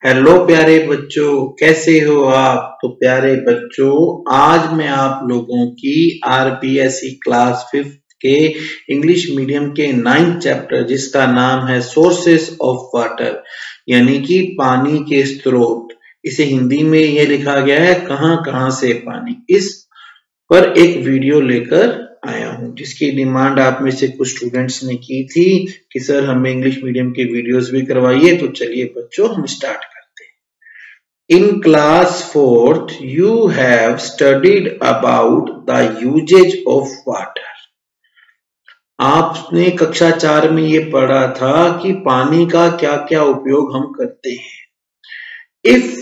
Hello प्यारे बच्चों, कैसे हो आप? तो प्यारे बच्चों, आज मैं आप लोगों की आरपीएससी क्लास 5th के इंग्लिश मीडियम के 9th चैप्टर जिसका नाम है सोर्सेस ऑफ वाटर, यानी कि पानी के स्रोत। इसे हिंदी में ये लिखा गया है कहां से पानी। इस पर एक वीडियो लेकर आया हूं जिसकी डिमांड आप में से कुछ स्टूडेंट्स ने की थी कि सर हमें इंग्लिश मीडियम के वीडियोस भी करवाइए। तो चलिए बच्चों, हम स्टार्ट करते हैं। In class 4th, you have studied about the usage of water. आपने कक्षा 4 में ये पढ़ा था कि पानी का क्या क्या उपयोग हम करते हैं। If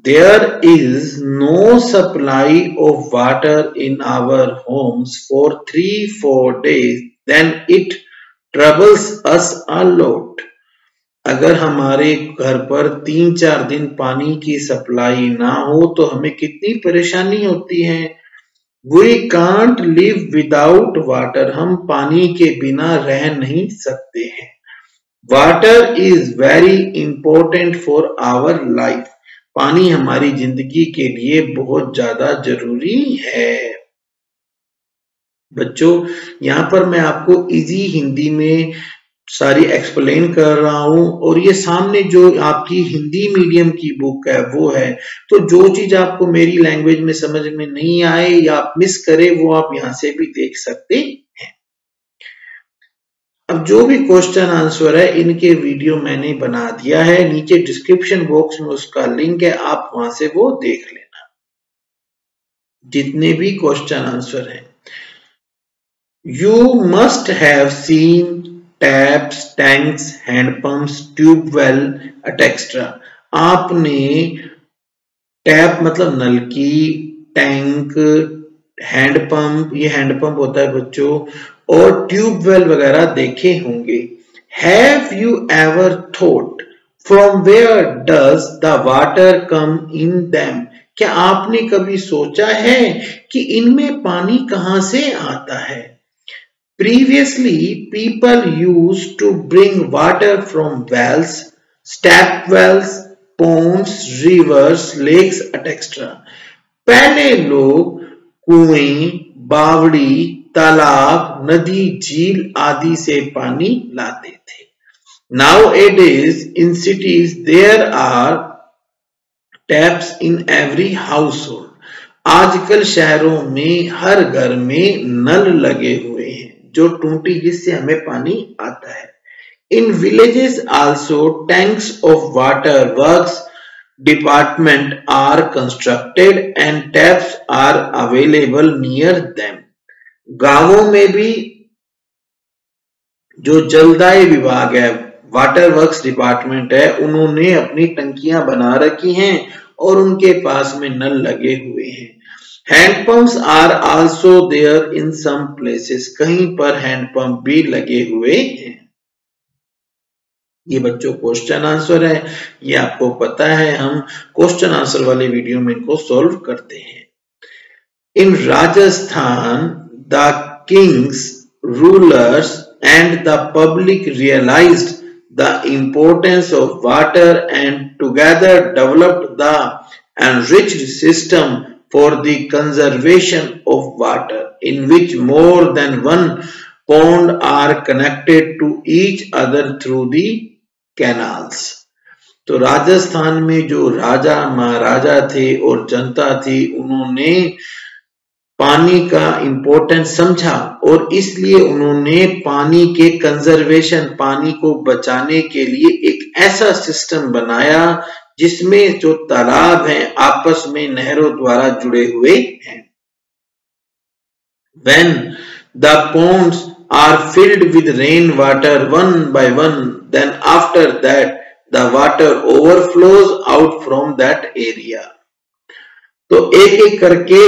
there is no supply of water in our homes for 3-4 days, then it troubles us a lot. अगर हमारे घर पर 3-4 दिन पानी की सप्लाई ना हो तो हमें कितनी परेशानी होती है। We can't live without water. हम पानी के बिना रह नहीं सकते हैं। Water is very important for our life. पानी हमारी जिंदगी के लिए बहुत ज्यादा जरूरी है। बच्चों, यहाँ पर मैं आपको इजी हिंदी में सारी एक्सप्लेन कर रहा हूं और ये सामने जो आपकी हिंदी मीडियम की बुक है वो है। तो जो चीज आपको मेरी लैंग्वेज में समझ में नहीं आए या आप मिस करे वो आप यहां से भी देख सकते हैं। अब जो भी क्वेश्चन आंसर है इनके वीडियो मैंने बना दिया है, नीचे डिस्क्रिप्शन बॉक्स में उसका लिंक है, आप वहां से वो देख लेना जितने भी क्वेश्चन आंसर हैं। You must have seen taps, tanks, hand pumps, tube well, etc. आपने टैप मतलब नलकी, टैंक, हैंडपंप, ये हैंडपंप होता है बच्चों, और ट्यूबवेल वगैरह देखे होंगे। Have you ever thought from where does the water come in them? क्या आपने कभी सोचा है कि इनमें पानी कहां से आता है? Previously, people used to bring water from wells, tap wells, ponds, rivers, lakes, etc. पहले लोग कुएं, बावड़ी, तालाब, नदी, झील आदि से पानी लाते थे। Nowadays, in cities, there are taps in every household. आजकल शहरों में हर घर में नल लगे हुए हैं जो टूटी जिससे हमें पानी आता है। In villages also tanks of water works department are constructed and taps are available near them. गांवों में भी जो जलदाय विभाग है, वाटर वर्क्स डिपार्टमेंट है, उन्होंने अपनी टंकियां बना रखी हैं और उनके पास में नल लगे हुए हैं। Handpumps are also there in some places, कहीं पर हैंडपंप भी लगे हुए हैं। ये बच्चों क्वेश्चन आंसर है, ये आपको पता है, हम क्वेश्चन आंसर वाले वीडियो में इनको सॉल्व करते हैं। In Rajasthan the kings, rulers and the public realized the importance of water and together developed the enriched system for the conservation of water, in which more than one pond are connected to each other through the canals. तो राजस्थान में जो राजा महाराजा थे और जनता थी, उन्होंने पानी का importance समझा और इसलिए उन्होंने पानी के कंजर्वेशन, पानी को बचाने के लिए एक ऐसा सिस्टम बनाया जिसमें जो तालाब हैं आपस में नहरों द्वारा जुड़े हुए हैं। When the ponds are filled with rain water one by one, then after that the water overflows out from that area. तो एक एक करके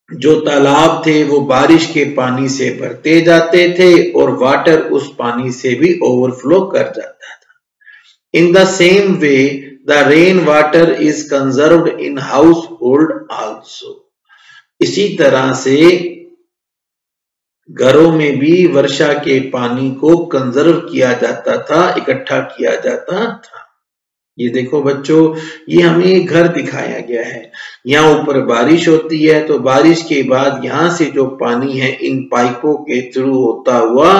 जो तालाब थे वो बारिश के पानी से भरते जाते थे और वाटर उस पानी से भी ओवरफ्लो कर जाता था। In the same way the rain water is conserved in house hold also. इसी तरह से घरों में भी वर्षा के पानी को कंजर्व किया जाता था, इकट्ठा किया जाता था। ये देखो बच्चों, ये हमें एक घर दिखाया गया है। यहाँ ऊपर बारिश होती है, तो बारिश के बाद यहाँ से जो पानी है इन पाइपों के थ्रू होता हुआ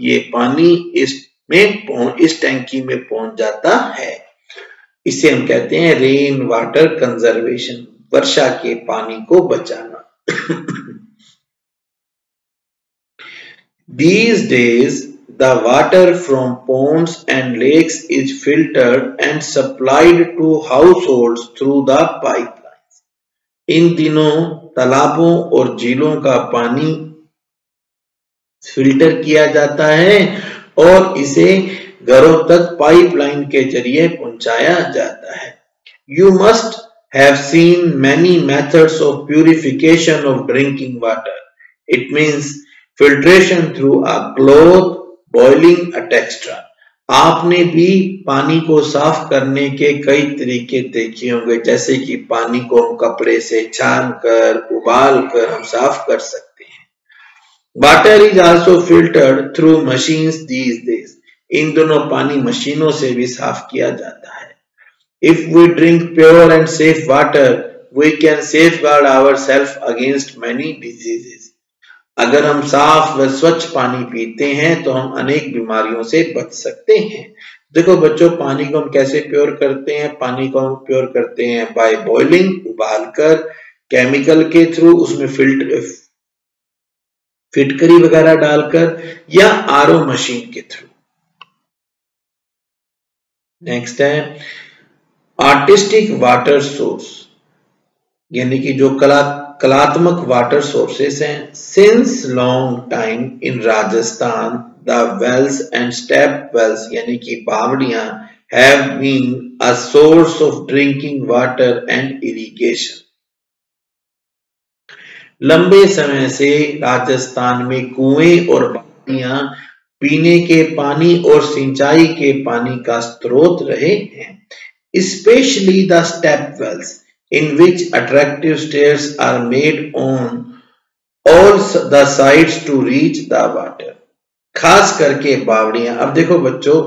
ये पानी इस टैंकी में पहुंच जाता है। इसे हम कहते हैं रेन वाटर कंजर्वेशन, वर्षा के पानी को बचाना। These days, the water from ponds and lakes is filtered and supplied to households through the pipelines. इन दिनों तालाबों और झीलों का पानी फिल्टर किया जाता है और इसे घरों तक पाइपलाइन के जरिए पहुंचाया जाता है। You must have seen many methods of purification of drinking water. It means filtration through a cloth, boiling, etc. आपने भी पानी को साफ करने के कई तरीके देखे होंगे, जैसे कि पानी को हम कपड़े से छान कर, उबाल कर हम साफ कर सकते हैं। Water is also filtered through machines these days. इन दोनों पानी मशीनों से भी साफ किया जाता है। If we drink pure and safe water, we can safeguard ourselves against many diseases. अगर हम साफ व स्वच्छ पानी पीते हैं तो हम अनेक बीमारियों से बच सकते हैं। देखो बच्चों, पानी को हम कैसे प्योर करते हैं? पानी को हम प्योर करते हैं बाय बॉइलिंग, उबालकर, केमिकल के थ्रू, उसमें फिटकरी वगैरह डालकर, या आरओ मशीन के थ्रू। नेक्स्ट है आर्टिस्टिक वाटर सोर्स, यानी कि जो कलात्मक वाटर सोर्सेस हैं। Since long time in Rajasthan the wells and step wells, यानी कि बावड़ियां, have been a source of drinking water and irrigation. लंबे समय से राजस्थान में कुएं और बावड़ियां पीने के पानी और सिंचाई के पानी का स्रोत रहे हैं। Especially the step wells, in which attractive stairs are made on all the sides to reach the water. खास करके बावड़ियां। अब देखो बच्चों,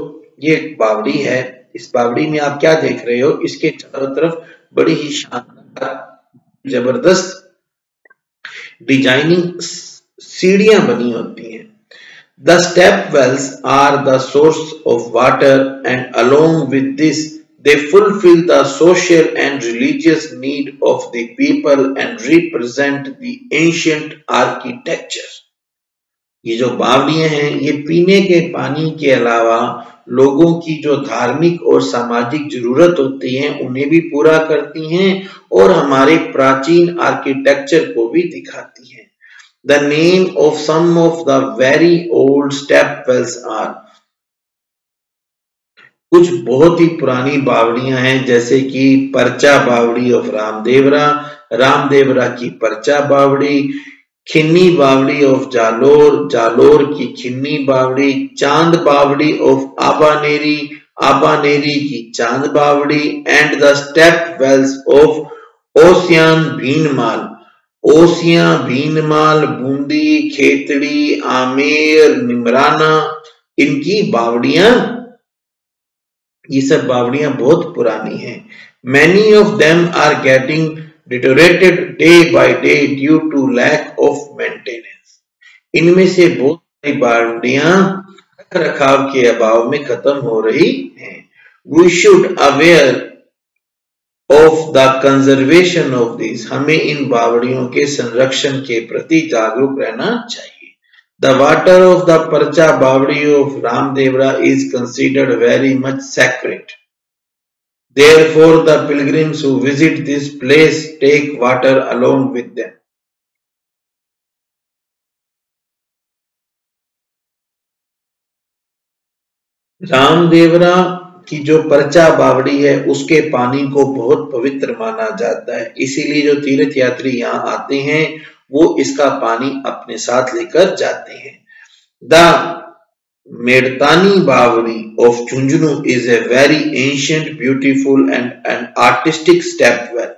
ये एक बावड़ी है, इस बावड़ी में आप क्या देख रहे हो? इसके चारों तरफ बड़ी ही शानदार, जबरदस्त डिजाइनिंग सीढ़ियां बनी होती हैं। The step wells are the source of water, and along with this, they fulfill the social and religious need of the people and represent the ancient architecture. ये जो बावड़ियां हैं, ये पीने के पानी के अलावा लोगों की जो धार्मिक और सामाजिक जरूरत होती है उन्हें भी पूरा करती हैं और हमारे प्राचीन आर्किटेक्चर को भी दिखाती हैं। The name of some of the very old step wells are, कुछ बहुत ही पुरानी बावड़ियां हैं, जैसे कि परचा बावड़ी ऑफ रामदेवरा, रामदेवरा की परचा बावड़ी, खिन्नी बावड़ी ऑफ जालोर, जालोर की खिन्नी बावड़ी, चांद बावड़ी ऑफ आबानेरी, आबानेरी की Chand Baori, and the step wells of Osian Bhinmal, Osian, Bhinmal, Bundi, Khetri, Amer, Neemrana, इनकी बावड़ियां, ये सब बावड़ियां बहुत पुरानी हैं। Many of them are getting deteriorated day by day due to lack of maintenance. इनमें से बहुत सारी बावड़ियां रखरखाव के अभाव में खत्म हो रही हैं। We should aware of the conservation of these. हमें इन बावड़ियों के संरक्षण के प्रति जागरूक रहना चाहिए। The water of the Parcha Bavadi of Ramdevra is considered very much sacred. Therefore, the pilgrims who visit this place take water along with them. Ramdevra की जो परचा बावड़ी है उसके पानी को बहुत पवित्र माना जाता है, इसीलिए जो तीर्थ यात्री यहाँ आते हैं वो इसका पानी अपने साथ लेकर जाते हैं। द मेड़तानी बावड़ी of Jhunjhunu is a very ancient, beautiful and artistic step well.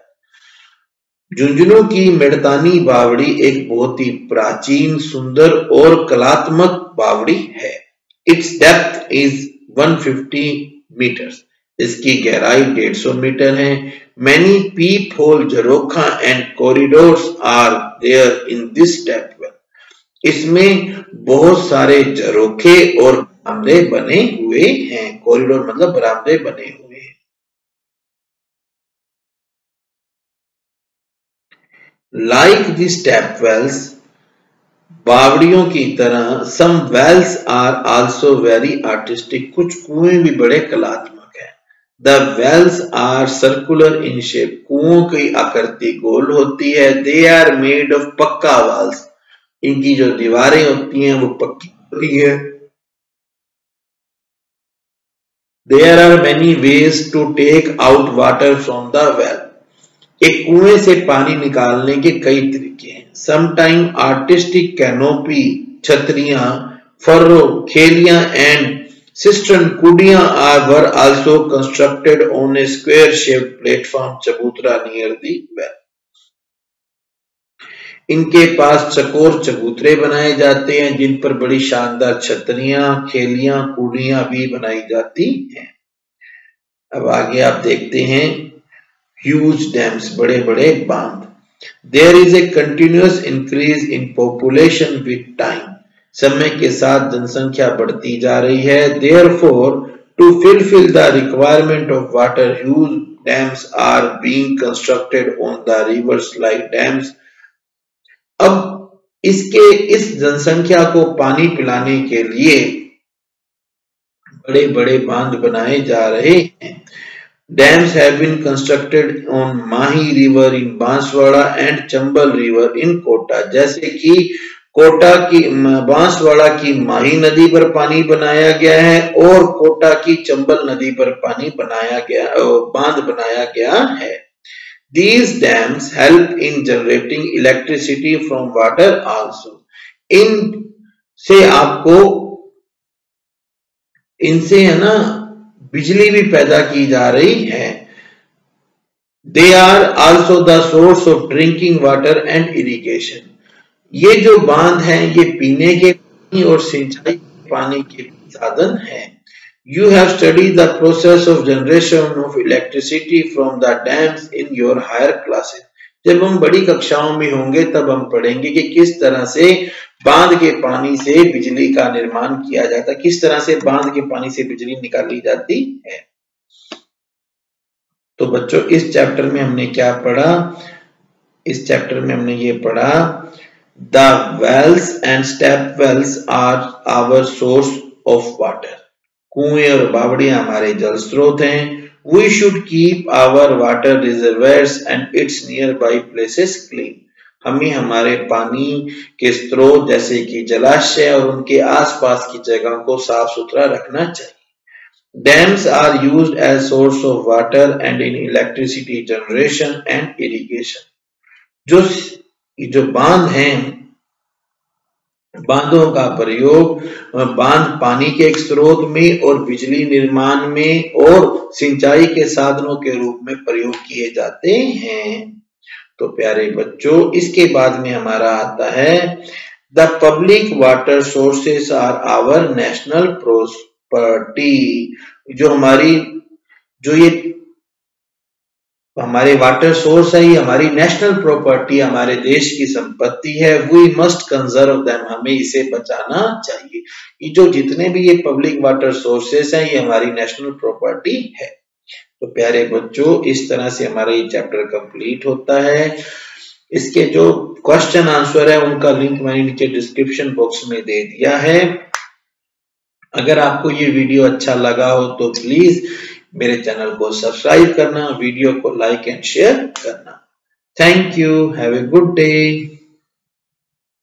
Jhunjhunu की मेड़तानी बावड़ी एक बहुत ही प्राचीन, सुंदर और कलात्मक बावड़ी है। इट्स डेप्थ इज 150 meters इसकी गहराई 150 मीटर है। Many peep hole, jharokha and corridors are there in this step well. इसमें बहुत सारे झरोखे और बरामदे बने हुए हैं। कॉरिडोर मतलब बरामदे बने हुए हैं। लाइक दिस टैप वेल्स, बावड़ियों की तरह, some wells are also very artistic, कुछ कुएं भी बड़े कलात्मक हैं। The wells are circular in shape, कुओं की आकृति गोल होती है। They are made of pucca walls, इनकी जो दीवारें होती हैं वो पक्की होती है। There are many ways to take out water from the well, एक कुएं से पानी निकालने के कई तरीके हैं। समटाइम आर्टिस्टिक कैनोपी, छतरियां, फर्रो, खेलियां एंड सिस्टर्न, कुडियां were also constructed on a square shaped platform, chabutra near the well. इनके पास चकोर चबूतरे बनाए जाते हैं जिन पर बड़ी शानदार छतरियां, खेलियां, कुडियां भी बनाई जाती हैं। अब आगे आप देखते हैं huge dams, बड़े बड़े बांध। There is a continuous increase in population with time, समय के साथ जनसंख्या बढ़ती जा रही है। Therefore, to fulfill the requirement of water, huge dams are being constructed on the rivers like dams. अब इस जनसंख्या को पानी पिलाने के लिए बड़े बड़े बांध बनाए जा रहे हैं। Dams have been constructed on Mahi River in Banswara and Chambal River in Kota, जैसे कि कोटा की बांसवाड़ा की माही नदी पर पानी बनाया गया है और कोटा की चंबल नदी पर पानी बनाया गया, बांध बनाया गया है। These dams help in generating electricity from water also. इनसे है ना बिजली भी पैदा की जा रही है। They are also the source of drinking water and irrigation. ये जो बांध हैं ये पीने के पानी और सिंचाई के पानी के साधन हैं। You have studied the process of generation of electricity from the dams in your higher classes. जब हम बड़ी कक्षाओं में होंगे तब हम पढ़ेंगे कि किस तरह से बांध के पानी से बिजली का निर्माण किया जाता है, किस तरह से बांध के पानी से बिजली निकाली जाती है। तो बच्चों इस चैप्टर में हमने क्या पढ़ा? इस चैप्टर में हमने ये पढ़ा, the wells and step wells are our source of water, कुएं और बावड़ियां हमारे जल स्रोत हैं। We should keep our water reservoirs and its nearby places clean. हमें हमारे पानी के स्रोत जैसे कि जलाशय और उनके आसपास की जगह को साफ सुथरा रखना चाहिए। Dams are used as source of water and in electricity generation and irrigation. जो बांध हैं, बांधों का प्रयोग बांध पानी के एक स्रोत में और बिजली निर्माण में और सिंचाई के साधनों के रूप में प्रयोग किए जाते हैं। तो प्यारे बच्चों इसके बाद में हमारा आता है the public water sources are our national property. हमारे वाटर सोर्स है, ये हमारी नेशनल प्रॉपर्टी, हमारे देश की संपत्ति है। वी मस्ट कंजर्व देम, हमें इसे बचाना चाहिए। ये जो जितने भी ये पब्लिक वाटर सोर्सेस हैं ये हमारी नेशनल प्रॉपर्टी है। तो प्यारे बच्चों इस तरह से हमारा ये चैप्टर कंप्लीट होता है। इसके जो क्वेश्चन आंसर है उनका लिंक मैंने नीचे डिस्क्रिप्शन बॉक्स में दे दिया है। अगर आपको ये वीडियो अच्छा लगा हो तो प्लीज मेरे चैनल को सब्सक्राइब करना, वीडियो को लाइक एंड शेयर करना। Thank you, have a good day.